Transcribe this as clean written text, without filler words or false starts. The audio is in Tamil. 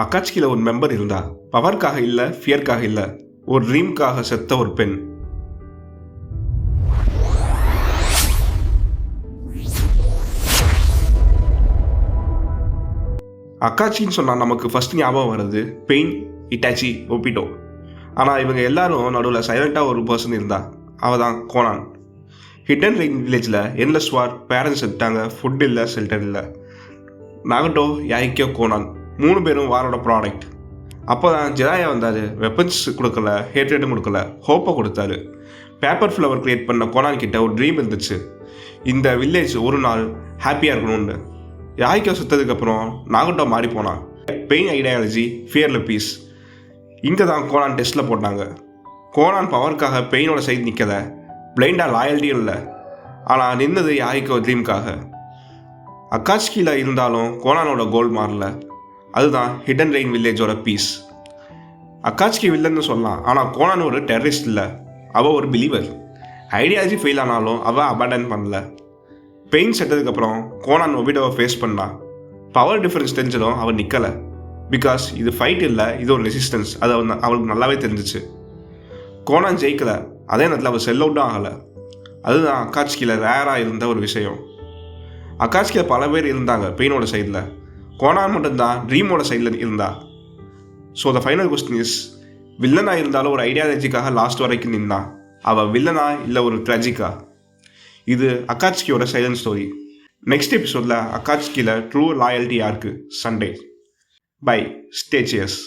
அக்காட்சியில் ஒரு மெம்பர் இருந்தா, பவர்க்காக இல்ல, ஃபியர்க்காக இல்ல, ஒரு ட்ரீம்காக செத்த ஒரு பெண். அக்காட்சின்னு சொன்னா நமக்கு ஃபர்ஸ்ட் ஞாபகம் வருது பெயின், இட்டாச்சி, ஒப்பிட்டோ. ஆனால் இவங்க எல்லாரும் நடுவில் சைலண்டாக ஒரு பர்சன் இருந்தா, அவள் தான் கோனான். ஹிடன் ரெயின் வில்லேஜில் என்லெஸ் வார், பேரண்ட்ஸ் எடுத்தாங்க, ஃபுட் இல்லை, ஷெல்டர் இல்லை. நாகட்டோ, யாய்க்கோ, கோனான் 3 பேரும் வாரோட ப்ராடக்ட். அப்போ தான் ஜெராயா வந்தார். வெப்பன்ஸ் கொடுக்கல, ஹேட்ரேட்டும் கொடுக்கல, ஹோப்பை கொடுத்தாரு. பேப்பர் ஃப்ளவர் கிரியேட் பண்ண கோனான் கிட்ட ஒரு ட்ரீம் இருந்துச்சு, இந்த வில்லேஜ் ஒரு நாள் ஹாப்பியாக இருக்கணும்னு. யாய்க்கோ சுத்ததுக்கப்புறம் நாகட்டோ மாறி போனான். பெயின் ஐடியாலஜி, ஃபியரில் பீஸ். இங்கே தான் கோனான் டெஸ்ட்டில் போட்டாங்க. கோனான் பவருக்காக பெயினோட சைடு நிற்கலை, பிளைண்டாக லாயல்ட்டியும் இல்லை, ஆனால் நின்னது யாய்க்கோ ட்ரீம்காக. அக்காட்சியில் இருந்தாலும் கோனானோட கோல் மாறல. அதுதான் ஹிடன் ரெயின் வில்லேஜோட பீஸ். அக்காட்சிக்கு வில்லன்னு சொல்லலாம், ஆனால் கோனான் ஒரு டெரரிஸ்ட் இல்லை, அவள் ஒரு பிலீவர். ஐடியாலஜி ஃபெயில் ஆனாலும் அவள் அபேண்டன் பண்ணல. பெயின் செட்டதுக்கப்புறம் கோனான் ஒபிடோவை ஃபேஸ் பண்ணா. பவர் டிஃப்ரென்ஸ் தெரிஞ்சதும் அவள் நிற்கலை. பிகாஸ் இது ஃபைட் இல்லை, இது ஒரு ரெசிஸ்டன்ஸ். அது அவளுக்கு நல்லாவே தெரிஞ்சிச்சு. கோனான் ஜெயிக்கலை, அதே நேரத்தில் அவள் செல் அவுட்டும் ஆகலை. அதுதான் அக்காட்சியில் ரேராக இருந்த ஒரு விஷயம். அக்காட்சியில் பல பேர் இருந்தாங்க பெயினோட சைடில், கோனான் மட்டும்தான் ட்ரீமோட சைடில் இருந்தா. So the final question is, வில்லனாக இருந்தாலும் ஒரு ஐடியாலஜிக்காக லாஸ்ட் வரைக்கும் நின்னா, அவள் வில்லனா இல்லை ஒரு ட்ராஜிக்கா? இது அக்காட்சியோட சைலண்ட் ஸ்டோரி. நெக்ஸ்ட் எபிசோடில் அக்காட்சியில் ட்ரூ லாயல்ட்டி யாருக்கு? சண்டே. Bye, stay cheers.